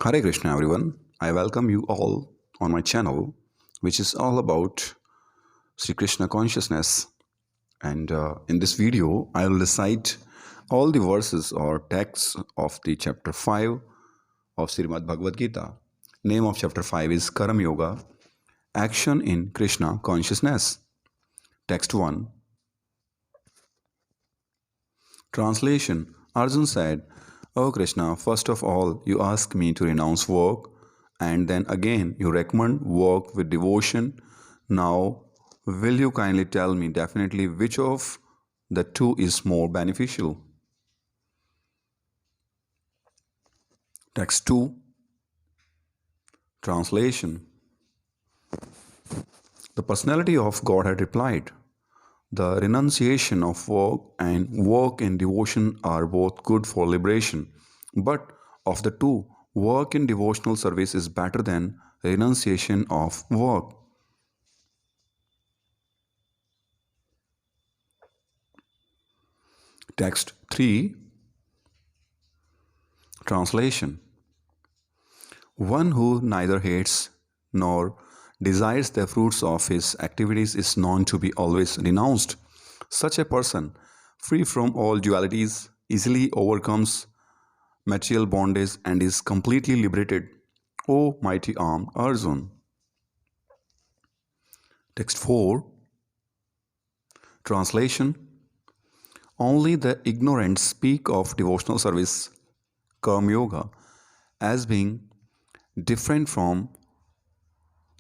Hare Krishna, everyone. I welcome you all on my channel, which is all about Sri Krishna consciousness. And in this video, I will recite all the verses or texts of the chapter 5 of Shrimad Bhagavad Gita. Name of chapter 5 is Karam Yoga, Action in Krishna Consciousness. Text 1. Translation. Arjun said, O Krishna, first of all, you ask me to renounce work, and then again you recommend work with devotion. Now, will you kindly tell me definitely which of the two is more beneficial? Text 2. Translation. The personality of God had replied, the renunciation of work and work in devotion are both good for liberation. But of the two, work in devotional service is better than renunciation of work. Text 3. Translation. One who neither hates nor desires the fruits of his activities is known to be always renounced. Such a person, free from all dualities, easily overcomes material bondage and is completely liberated. O mighty armed Arjun. Text 4. Translation. Only the ignorant speak of devotional service, Karma Yoga, as being different from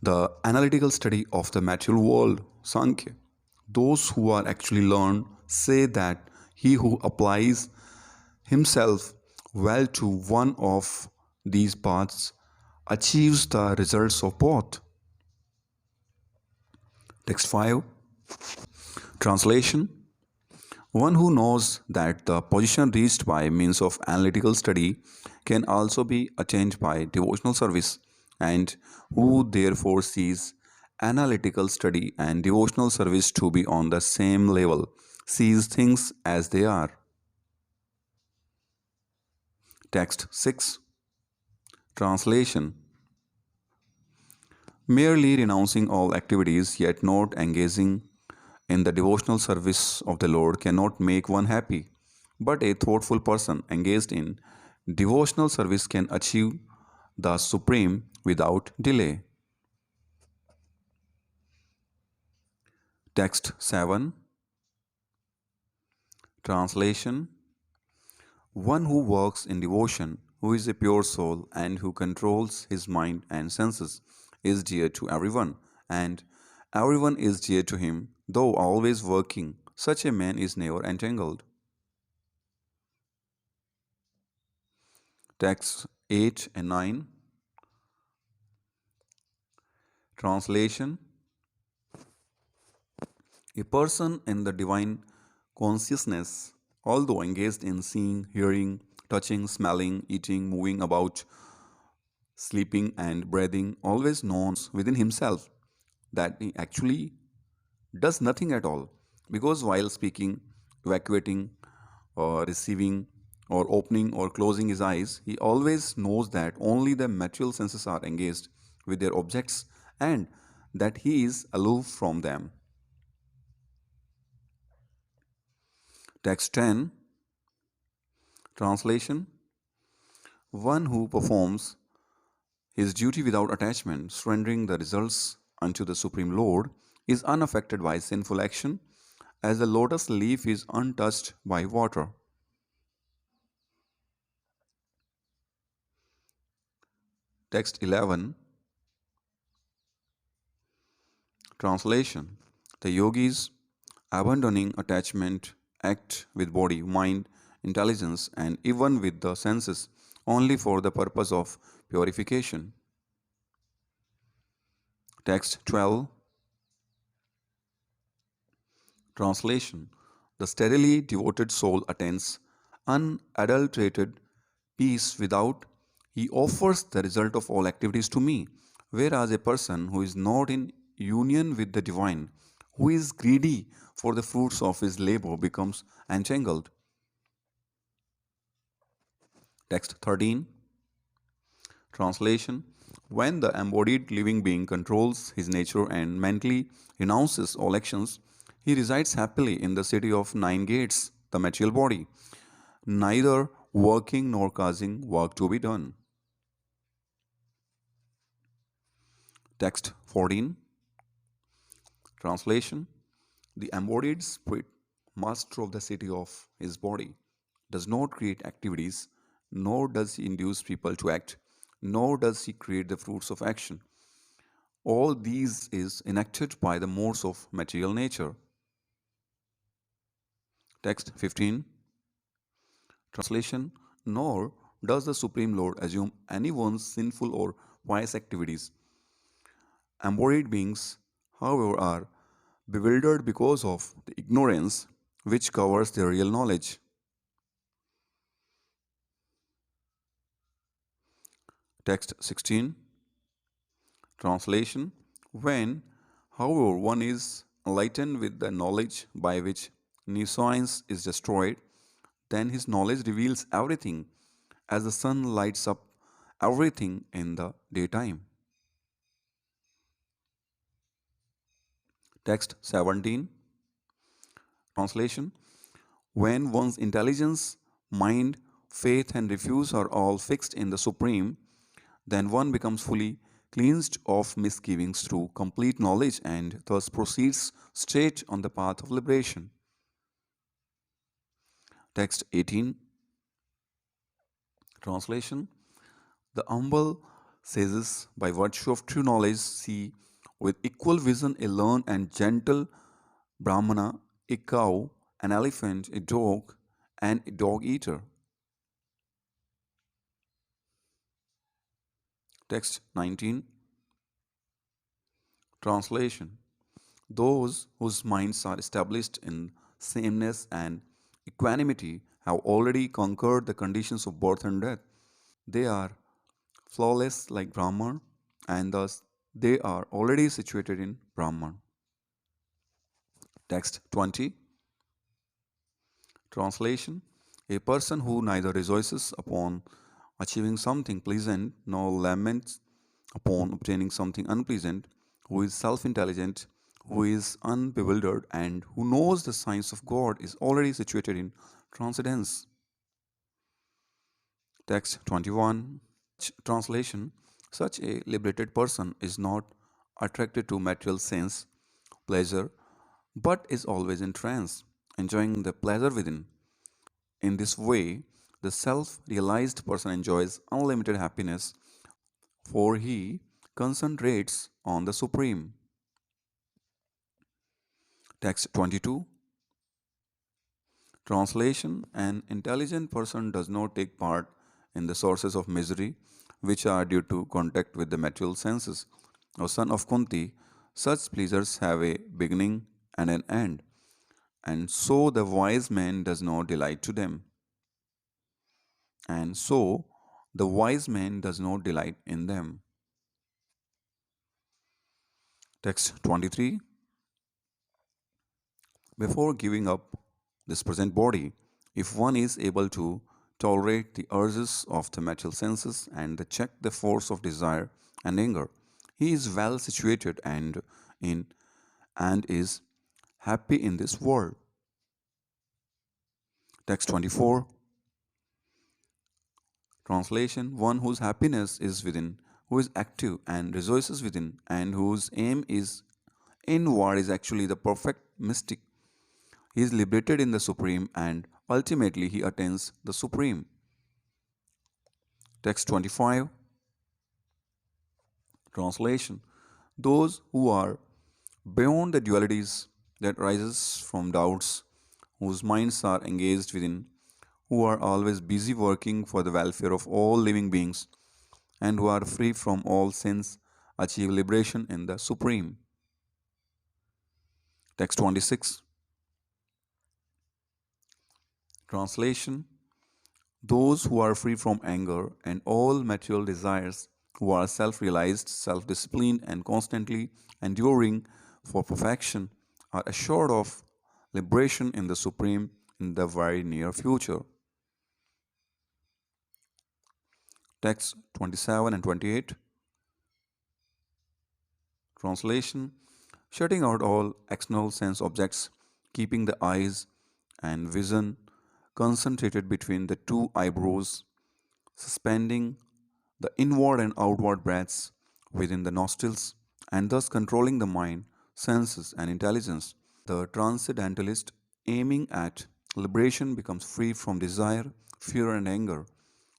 the analytical study of the material world, Sankhya. Those who are actually learned say that he who applies himself well to one of these paths achieves the results of both. Text 5. Translation. One who knows that the position reached by means of analytical study can also be attained by devotional service, and who therefore sees analytical study and devotional service to be on the same level, sees things as they are. Text 6. Translation. Merely renouncing all activities yet not engaging in the devotional service of the Lord cannot make one happy, but a thoughtful person engaged in devotional service can achieve the supreme without delay. Text 7. Translation. One who works in devotion, who is a pure soul and who controls his mind and senses, is dear to everyone, and everyone is dear to him, though always working. Such a man is never entangled. Texts 8 and 9. Translation. A person in the divine consciousness, although engaged in seeing, hearing, touching, smelling, eating, moving about, sleeping, and breathing, always knows within himself that he actually does nothing at all. Because while speaking, evacuating, or receiving, or opening or closing his eyes, he always knows that only the material senses are engaged with their objects and that he is aloof from them. Text 10. Translation. One who performs his duty without attachment, surrendering the results unto the Supreme Lord, is unaffected by sinful action, as the lotus leaf is untouched by water. Text 11. Translation. The yogis, abandoning attachment, act with body, mind, intelligence, and even with the senses only for the purpose of purification. Text 12. Translation. The steadily devoted soul attains unadulterated peace without he offers the result of all activities to me, whereas a person who is not in union with the divine, who is greedy for the fruits of his labor, becomes entangled. Text 13. Translation: when the embodied living being controls his nature and mentally renounces all actions, he resides happily in the city of nine gates, the material body, neither working nor causing work to be done. Text 14. Translation: the embodied spirit, master of the city of his body, does not create activities, nor does he induce people to act, nor does he create the fruits of action. All these is enacted by the modes of material nature. Text 15. Translation: nor does the Supreme Lord assume anyone's sinful or pious activities. Embodied beings, however, are bewildered because of the ignorance which covers their real knowledge. Text 16. Translation: when, however, one is enlightened with the knowledge by which nescience is destroyed, then his knowledge reveals everything as the sun lights up everything in the daytime. Text 17. Translation: when one's intelligence, mind, faith, and refuse are all fixed in the Supreme, then one becomes fully cleansed of misgivings through complete knowledge and thus proceeds straight on the path of liberation. Text 18. Translation: the humble sages, by virtue of true knowledge, see with equal vision a learned and gentle Brahmana, a cow, an elephant, a dog, and a dog eater. Text 19. Translation: those whose minds are established in sameness and equanimity have already conquered the conditions of birth and death. They are flawless like Brahman, and thus they are already situated in Brahman. Text 20. Translation: a person who neither rejoices upon achieving something pleasant nor laments upon obtaining something unpleasant, who is self intelligent, who is unbewildered, and who knows the science of God, is already situated in transcendence. Text 21. Translation: such a liberated person is not attracted to material sense, pleasure, but is always in trance, enjoying the pleasure within. In this way, the self realized person enjoys unlimited happiness, for he concentrates on the Supreme. Text 22. Translation: an intelligent person does not take part in the sources of misery which are due to contact with the material senses. O son of Kunti, such pleasures have a beginning and an end, and so the wise man does not delight to them. And so the wise man does not delight in them. Text 23. Before giving up this present body, if one is able to tolerate the urges of the material senses and check the force of desire and anger, he is well situated in and is happy in this world. Text 24. Translation: one whose happiness is within, who is active and rejoices within, and whose aim is inward is actually the perfect mystic. He is liberated in the Supreme and ultimately he attains the Supreme. Text 25. Translation: those who are beyond the dualities that rises from doubts, whose minds are engaged within, who are always busy working for the welfare of all living beings, and who are free from all sins, achieve liberation in the Supreme. Text 26. Translation: those who are free from anger and all material desires, who are self realized, self disciplined, and constantly enduring for perfection, are assured of liberation in the Supreme in the very near future. Text 27 and 28. Translation: shutting out all external sense objects, keeping the eyes and vision concentrated between the two eyebrows, suspending the inward and outward breaths within the nostrils, and thus controlling the mind, senses, and intelligence. The transcendentalist, aiming at liberation, becomes free from desire, fear, and anger.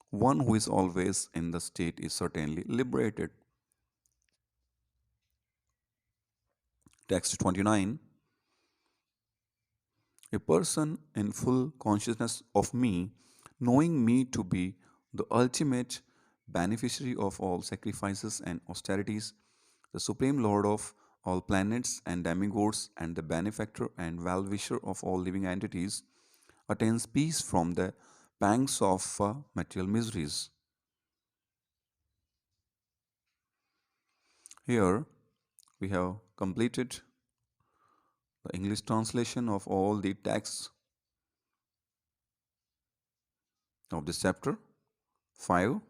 One who is always in the state is certainly liberated. Text 29. A person in full consciousness of me, knowing me to be the ultimate beneficiary of all sacrifices and austerities, the supreme lord of all planets and demigods, and the benefactor and well wisher of all living entities, attains peace from the pangs of material miseries. Here we have completed the English translation of all the texts of this chapter 5.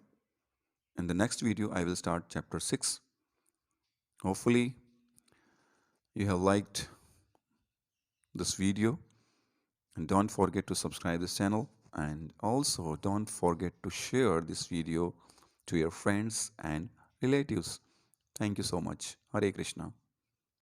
In the next video, I will start chapter 6. Hopefully, you have liked this video, and don't forget to subscribe this channel, and also don't forget to share this video to your friends and relatives. Thank you so much. Hare Krishna.